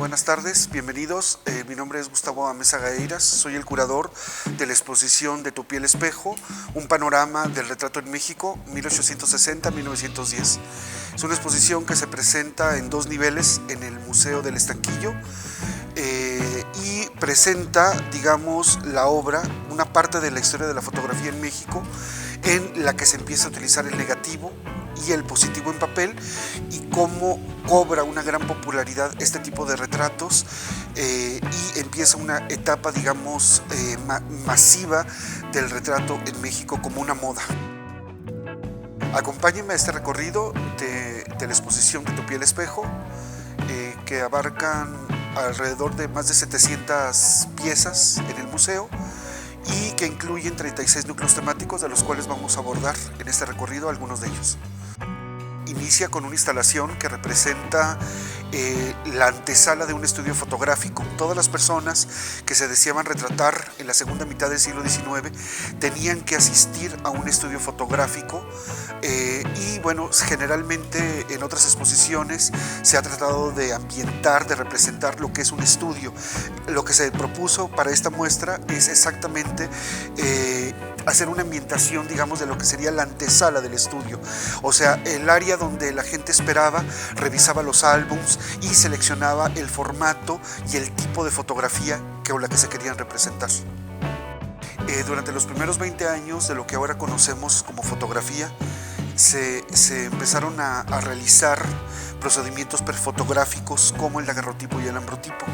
Buenas tardes, bienvenidos. Mi nombre es Gustavo Amesa Gaeiras, soy el curador de la exposición De tu piel espejo, un panorama del retrato en México 1860-1910. Es una exposición que se presenta en dos niveles en el Museo del Estanquillo y presenta, digamos, la obra, una parte de la historia de la fotografía en México, en la que se empieza a utilizar el negativo y el positivo en papel, y cómo cobra una gran popularidad este tipo de retratos y empieza una etapa, digamos, masiva del retrato en México como una moda. Acompáñenme a este recorrido de la exposición De tu piel espejo, que abarcan alrededor de más de 700 piezas en el museo y que incluyen 36 núcleos temáticos, de los cuales vamos a abordar en este recorrido algunos de ellos. Inicia con una instalación que representa la antesala de un estudio fotográfico. Todas las personas que se deseaban retratar en la segunda mitad del siglo XIX tenían que asistir a un estudio fotográfico y bueno, generalmente en otras exposiciones se ha tratado de ambientar, de representar lo que es un estudio. Lo que se propuso para esta muestra es exactamente hacer una ambientación, digamos, de lo que sería la antesala del estudio, o sea, el área donde la gente esperaba, revisaba los álbums y seleccionaba el formato y el tipo de fotografía con la que se querían representar. Durante los primeros 20 años de lo que ahora conocemos como fotografía, se empezaron a realizar procedimientos fotográficos como el daguerrotipo y el ambrotipo.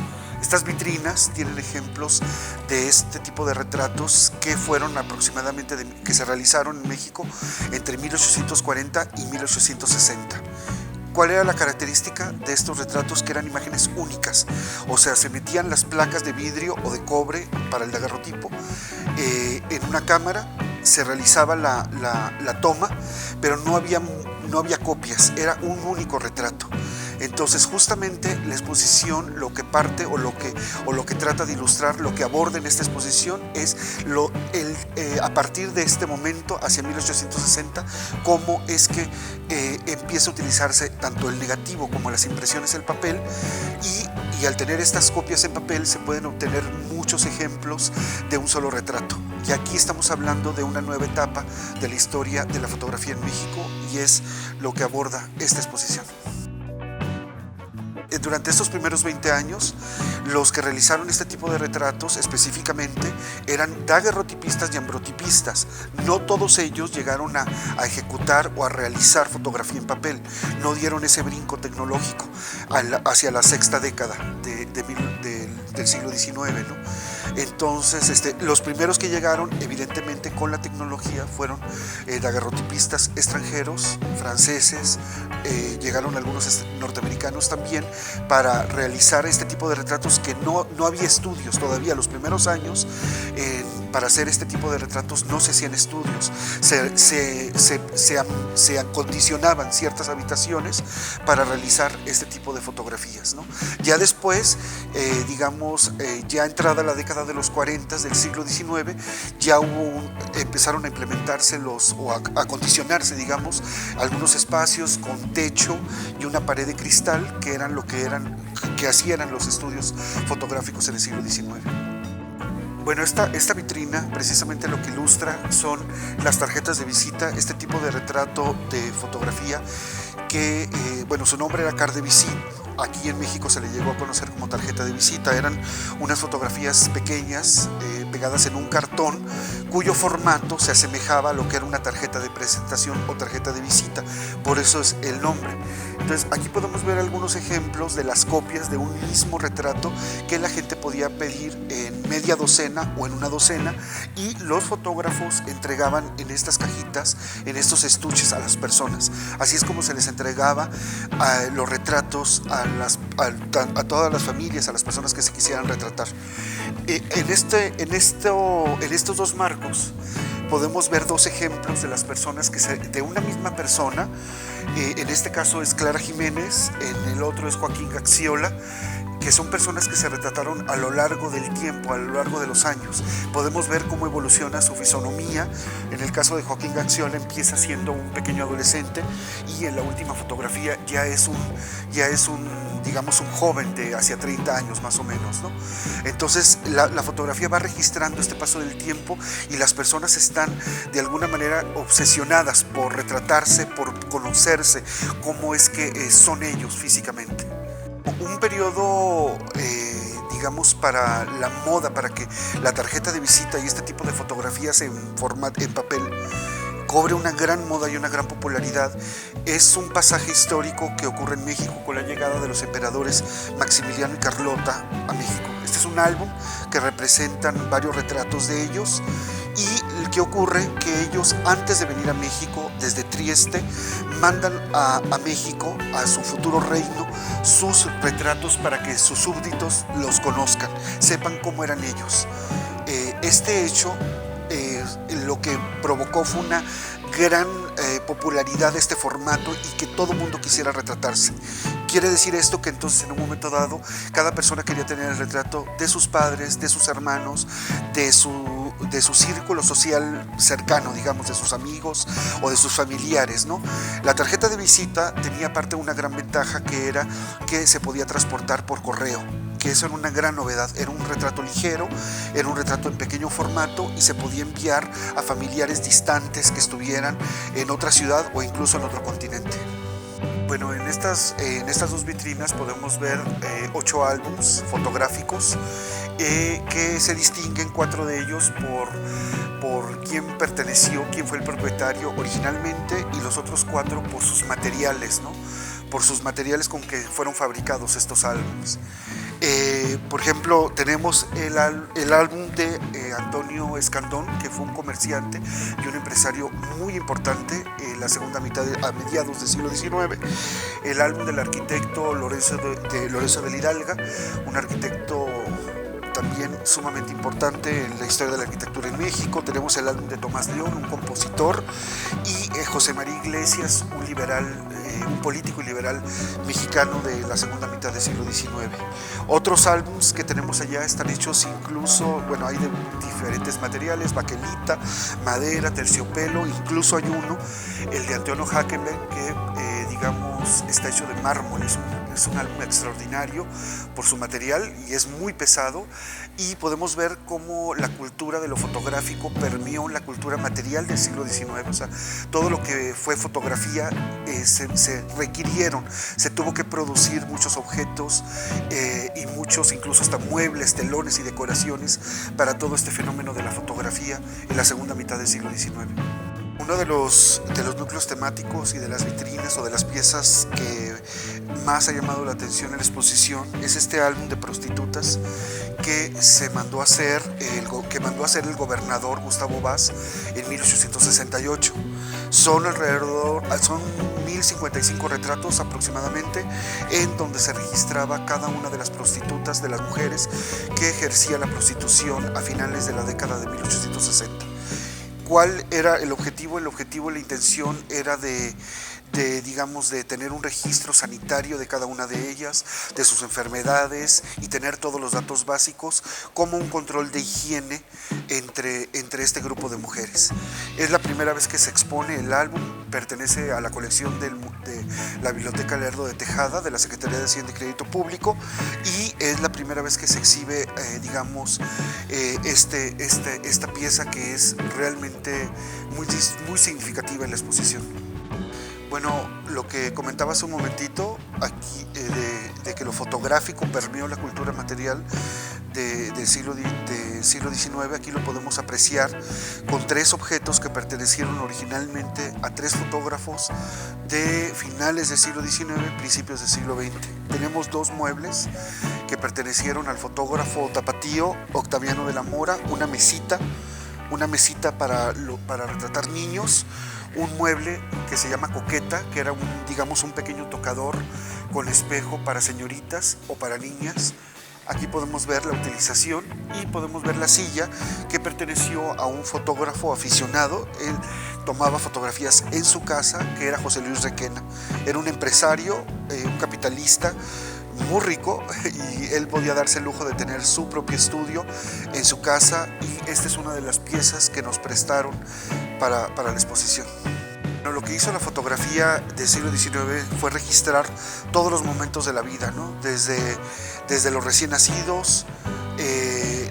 Estas vitrinas tienen ejemplos de este tipo de retratos que fueron aproximadamente que se realizaron en México entre 1840 y 1860. ¿Cuál era la característica de estos retratos? Que eran imágenes únicas, o sea, se metían las placas de vidrio o de cobre para el daguerrotipo en una cámara, se realizaba la toma, pero no había copias, era un único retrato. Entonces, justamente la exposición lo que parte o lo que trata de ilustrar, lo que aborda en esta exposición es a partir de este momento, hacia 1860, cómo es que empieza a utilizarse tanto el negativo como las impresiones en papel, y al tener estas copias en papel se pueden obtener muchos ejemplos de un solo retrato. Y aquí estamos hablando de una nueva etapa de la historia de la fotografía en México, y es lo que aborda esta exposición. Durante estos primeros 20 años, los que realizaron este tipo de retratos específicamente eran daguerrotipistas y ambrotipistas. No todos ellos llegaron a ejecutar o a realizar fotografía en papel, no dieron ese brinco tecnológico hacia la sexta década del siglo XIX, ¿no? Entonces, los primeros que llegaron, evidentemente, con la tecnología fueron daguerrotipistas extranjeros, franceses, llegaron algunos norteamericanos también, para realizar este tipo de retratos que no había estudios todavía. Los primeros años, para hacer este tipo de retratos no se hacían estudios, se acondicionaban ciertas habitaciones para realizar este tipo de fotografías, ¿no? Ya después, digamos, ya entrada la década de los 40 del siglo XIX, ya empezaron a implementarse o a acondicionarse, digamos, algunos espacios con techo y una pared de cristal, que eran que hacían los estudios fotográficos en el siglo XIX. Bueno, esta vitrina precisamente lo que ilustra son las tarjetas de visita, este tipo de retrato de fotografía que, bueno, su nombre era carte de visite. Aquí en México se le llegó a conocer como tarjeta de visita. Eran unas fotografías pequeñas pegadas en un cartón cuyo formato se asemejaba a lo que era una tarjeta de presentación o tarjeta de visita, por eso es el nombre. Entonces, aquí podemos ver algunos ejemplos de las copias de un mismo retrato que la gente podía pedir en media docena o en una docena, y los fotógrafos entregaban en estas cajitas, en estos estuches, a las personas. Así es como se les entregaba los retratos a todas las familias, a las personas que se quisieran retratar. En estos dos marcos podemos ver dos ejemplos de las personas de una misma persona. En este caso es Clara Jiménez, en el otro es Joaquín Gaxiola, que son personas que se retrataron a lo largo del tiempo, a lo largo de los años. Podemos ver cómo evoluciona su fisonomía. En el caso de Joaquín Gaxiola empieza siendo un pequeño adolescente y en la última fotografía ya es un digamos un joven de hacia 30 años más o menos, ¿no? Entonces la fotografía va registrando este paso del tiempo y las personas están de alguna manera obsesionadas por retratarse, por conocerse cómo es que son ellos físicamente. Un periodo, digamos, para la moda, para que la tarjeta de visita y este tipo de fotografías en papel cobre una gran moda y una gran popularidad, es un pasaje histórico que ocurre en México con la llegada de los emperadores Maximiliano y Carlota a México. Este es un álbum que representan varios retratos de ellos y ¿qué ocurre? Que ellos antes de venir a México, desde Trieste, mandan a México, a su futuro reino, sus retratos para que sus súbditos los conozcan, sepan cómo eran ellos. Este hecho lo que provocó fue una gran popularidad de este formato y que todo el mundo quisiera retratarse. Quiere decir esto que entonces en un momento dado cada persona quería tener el retrato de sus padres, de sus hermanos, de su círculo social cercano, digamos, de sus amigos o de sus familiares, ¿no? La tarjeta de visita tenía aparte una gran ventaja, que era que se podía transportar por correo, que eso era una gran novedad. Era un retrato ligero, era un retrato en pequeño formato y se podía enviar a familiares distantes que estuvieran en otra ciudad o incluso en otro continente. Bueno, en estas dos vitrinas podemos ver 8 álbums fotográficos que se distinguen 4 de ellos por quién perteneció, quién fue el propietario originalmente, y los otros 4 por sus materiales, ¿no? Por sus materiales con que fueron fabricados estos álbumes. Por ejemplo, tenemos el álbum de Antonio Escandón, que fue un comerciante y un empresario muy importante en la segunda mitad, a mediados del siglo XIX. El álbum del arquitecto Lorenzo de Hidalga, un arquitecto también sumamente importante en la historia de la arquitectura en México. Tenemos el álbum de Tomás León, un compositor, y José María Iglesias, un liberal, un político y liberal mexicano de la segunda mitad del siglo XIX. Otros álbums que tenemos allá están hechos incluso, bueno, hay de diferentes materiales: baquelita, madera, terciopelo, incluso hay uno, el de Antonio Hackenberg, que digamos está hecho de mármol. Es un álbum extraordinario por su material y es muy pesado, y podemos ver cómo la cultura de lo fotográfico permeó la cultura material del siglo XIX. O sea, todo lo que fue fotografía se requirieron, se tuvo que producir muchos objetos y muchos, incluso hasta muebles, telones y decoraciones para todo este fenómeno de la fotografía en la segunda mitad del siglo XIX. Uno de los núcleos temáticos y de las vitrinas o de las piezas que más ha llamado la atención en la exposición es este álbum de prostitutas que mandó a hacer el gobernador Gustavo Vaz en 1868. Son 1055 retratos aproximadamente, en donde se registraba cada una de las prostitutas, de las mujeres que ejercían la prostitución a finales de la década de 1860. ¿Cuál era el objetivo? El objetivo, la intención era de tener un registro sanitario de cada una de ellas, de sus enfermedades, y tener todos los datos básicos, como un control de higiene entre este grupo de mujeres. Es la primera vez que se expone el álbum, pertenece a la colección de la Biblioteca Lerdo de Tejada, de la Secretaría de Hacienda y Crédito Público, y es la primera vez que se exhibe, esta pieza, que es realmente muy significativa en la exposición. Bueno, lo que comentaba hace un momentito aquí, de que lo fotográfico permeó la cultura material del siglo XIX, aquí lo podemos apreciar con 3 objetos que pertenecieron originalmente a 3 fotógrafos de finales del siglo XIX, principios del siglo XX. Tenemos 2 muebles que pertenecieron al fotógrafo tapatío Octaviano de la Mora: una mesita para retratar niños, un mueble que se llama coqueta, que era un pequeño tocador con espejo para señoritas o para niñas. Aquí podemos ver la utilización, y podemos ver la silla, que perteneció a un fotógrafo aficionado. Él tomaba fotografías en su casa, que era José Luis Requena. Era un empresario, un capitalista muy rico y él podía darse el lujo de tener su propio estudio en su casa, y esta es una de las piezas que nos prestaron para la exposición. Bueno, lo que hizo la fotografía del siglo XIX fue registrar todos los momentos de la vida, ¿no? Desde los recién nacidos,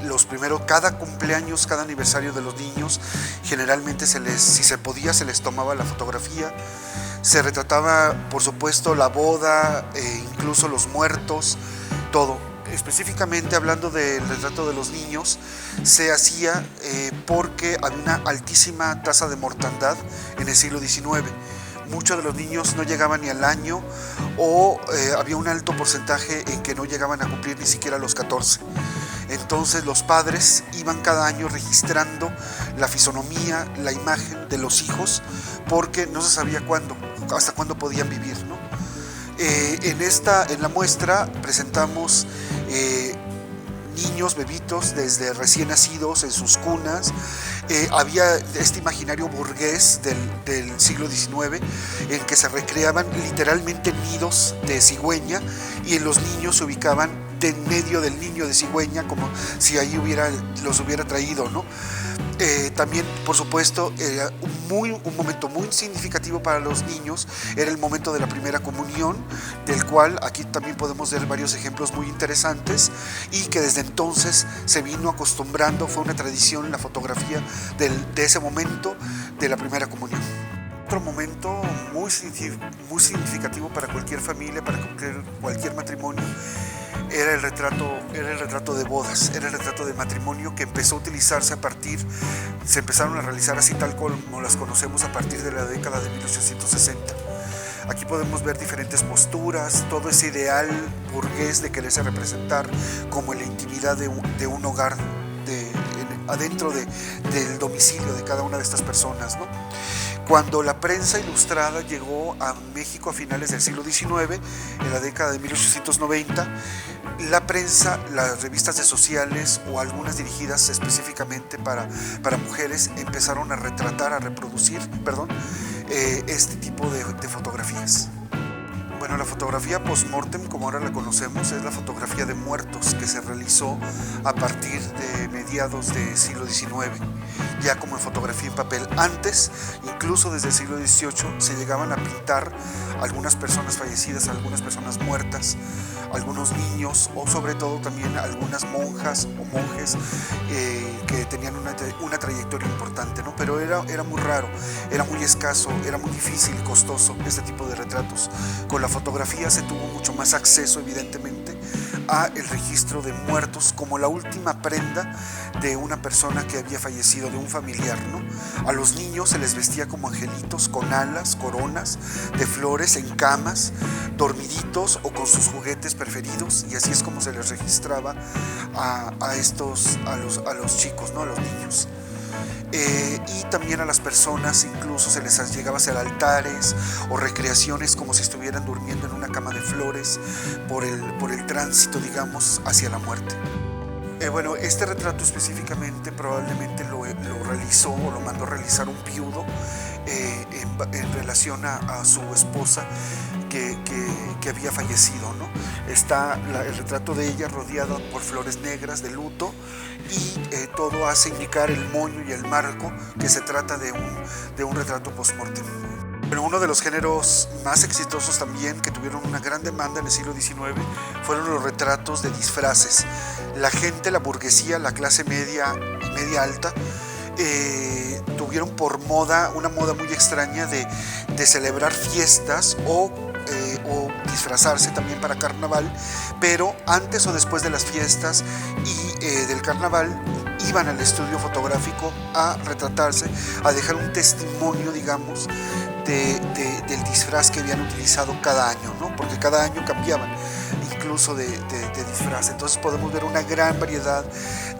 los primeros, cada cumpleaños, cada aniversario de los niños, generalmente si se podía, se les tomaba la fotografía. Se retrataba, por supuesto, la boda, incluso los muertos, todo. Específicamente hablando del retrato de los niños, se hacía porque había una altísima tasa de mortandad en el siglo XIX. Muchos de los niños no llegaban ni al año, o había un alto porcentaje en que no llegaban a cumplir ni siquiera los 14. Entonces los padres iban cada año registrando la fisonomía, la imagen de los hijos, porque no se sabía hasta cuándo podían vivir, ¿no? En la muestra presentamos niños, bebitos, desde recién nacidos en sus cunas. Había este imaginario burgués del siglo XIX, en que se recreaban literalmente nidos de cigüeña, y en los niños se ubicaban de en medio del niño de cigüeña, como si ahí los hubiera traído, ¿no? También, por supuesto, un momento muy significativo para los niños era el momento de la primera comunión, del cual aquí también podemos ver varios ejemplos muy interesantes, y que desde entonces se vino acostumbrando, fue una tradición la fotografía de ese momento de la primera comunión. Otro momento muy significativo para cualquier familia, para cualquier matrimonio, era el retrato de bodas, era el retrato de matrimonio, que empezó a utilizarse se empezaron a realizar así tal como las conocemos a partir de la década de 1860. Aquí podemos ver diferentes posturas, todo ese ideal burgués de quererse representar como en la intimidad de un hogar, adentro del domicilio de cada una de estas personas, ¿no? Cuando la prensa ilustrada llegó a México a finales del siglo XIX, en la década de 1890, la prensa, las revistas de sociales o algunas dirigidas específicamente para mujeres, empezaron a reproducir este tipo de fotografías. Bueno, la fotografía post-mortem, como ahora la conocemos, es la fotografía de muertos que se realizó a partir de mediados del siglo XIX, ya como en fotografía en papel. Antes, incluso desde el siglo XVIII, se llegaban a pintar algunas personas fallecidas, algunas personas muertas, algunos niños, o sobre todo también algunas monjas o monjes que tenían una trayectoria importante, ¿no? Pero era muy raro, era muy escaso, era muy difícil y costoso este tipo de retratos. Con la fotografía se tuvo mucho más acceso, evidentemente, a el registro de muertos como la última prenda de una persona que había fallecido, de un familiar, ¿no? A los niños se les vestía como angelitos, con alas, coronas de flores, en camas, dormiditos o con sus juguetes preferidos, y así es como se les registraba a los chicos, ¿no? A los niños. Y también a las personas incluso se les llegaba a hacer altares o recreaciones, como si estuvieran durmiendo en una cama de flores por el tránsito, digamos, hacia la muerte. Bueno, este retrato específicamente probablemente lo realizó o lo mandó a realizar un viudo en relación a su esposa que había fallecido, ¿no? Está el retrato de ella rodeada por flores negras de luto, y todo hace indicar el moño y el marco que se trata de un retrato post-mortem. Pero uno de los géneros más exitosos también, que tuvieron una gran demanda en el siglo XIX, fueron los retratos de disfraces. La gente, la burguesía, la clase media y media alta, tuvieron por moda, una moda muy extraña de celebrar fiestas o disfrazarse también para carnaval, pero antes o después de las fiestas y del carnaval iban al estudio fotográfico a retratarse, a dejar un testimonio, digamos, del disfraz que habían utilizado cada año, ¿no? Porque cada año cambiaban incluso de disfraz. Entonces podemos ver una gran variedad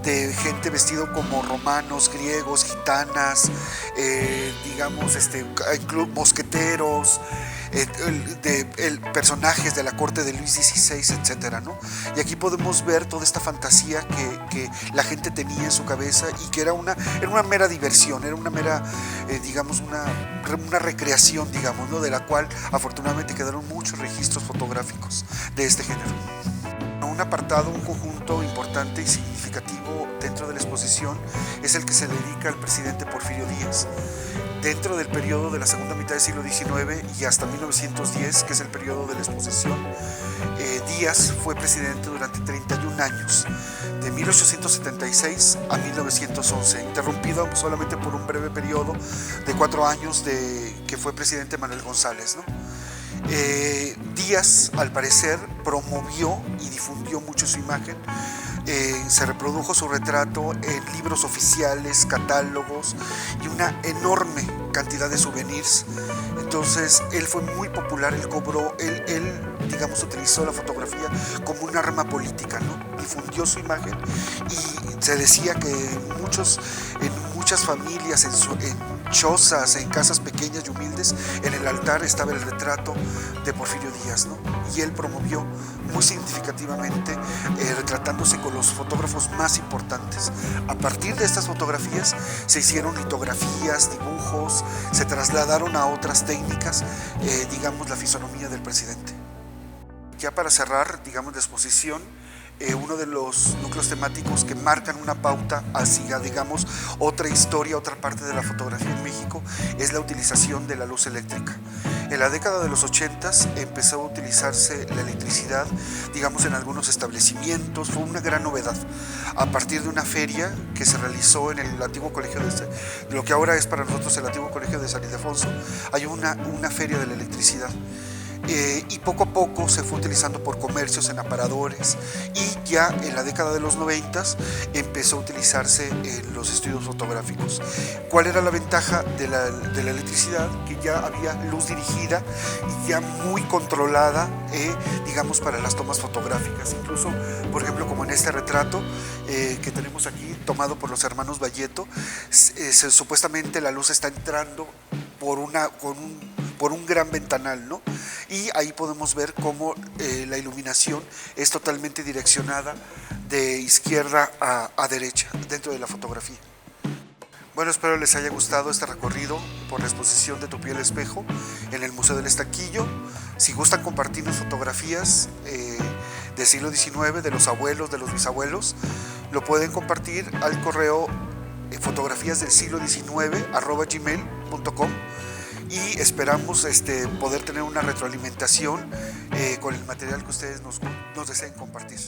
de gente vestido como romanos, griegos, gitanas, digamos, mosqueteros, personajes de la corte de Luis XVI, etcétera, ¿no? Y aquí podemos ver toda esta fantasía que la gente tenía en su cabeza y que era una mera diversión, era una mera, digamos, una recreación, digamos, ¿no? De la cual afortunadamente quedaron muchos registros fotográficos de este género. Un apartado, un conjunto importante y significativo dentro de la exposición es el que se dedica al presidente Porfirio Díaz. Dentro del periodo de la segunda mitad del siglo XIX y hasta 1910, que es el periodo de la exposición, Díaz fue presidente durante 31 años, de 1876 a 1911, interrumpido solamente por un breve periodo de 4 años que fue presidente Manuel González, ¿no? Díaz, al parecer, promovió y difundió mucho su imagen. Se reprodujo su retrato en libros oficiales, catálogos y una enorme cantidad de souvenirs. Entonces él fue muy popular, él digamos utilizó la fotografía como un arma política, ¿no? Difundió su imagen y se decía que en muchas familias, en chozas, en casas pequeñas y humildes, en el altar estaba el retrato de Porfirio Díaz, ¿no? Y él promovió muy significativamente, retratándose con los fotógrafos más importantes. A partir de estas fotografías se hicieron litografías, dibujos, se trasladaron a otras técnicas, digamos, la fisonomía del presidente. Ya para cerrar, digamos, la exposición, uno de los núcleos temáticos que marcan una pauta hacia, digamos, otra historia, otra parte de la fotografía en México, es la utilización de la luz eléctrica. En la década de los 80 empezó a utilizarse la electricidad, digamos, en algunos establecimientos. Fue una gran novedad. A partir de una feria que se realizó en el antiguo colegio de lo que ahora es para nosotros el antiguo colegio de San Ildefonso, hay una feria de la electricidad. Y poco a poco se fue utilizando por comercios, en aparadores, y ya en la década de los 90 empezó a utilizarse en los estudios fotográficos. ¿Cuál era la ventaja de la electricidad? Que ya había luz dirigida y ya muy controlada, digamos, para las tomas fotográficas. Incluso, por ejemplo, como en este retrato que tenemos aquí, tomado por los hermanos Valleto, supuestamente la luz está entrando por un gran ventanal, ¿no? Y ahí podemos ver cómo la iluminación es totalmente direccionada de izquierda a derecha dentro de la fotografía. Bueno, espero les haya gustado este recorrido por la exposición de Tu piel espejo en el Museo del Estanquillo. Si gustan compartirnos fotografías del siglo XIX, de los abuelos, de los bisabuelos, lo pueden compartir al correo fotografíasdelsiglo19@gmail.com, y esperamos poder tener una retroalimentación con el material que ustedes nos deseen compartir.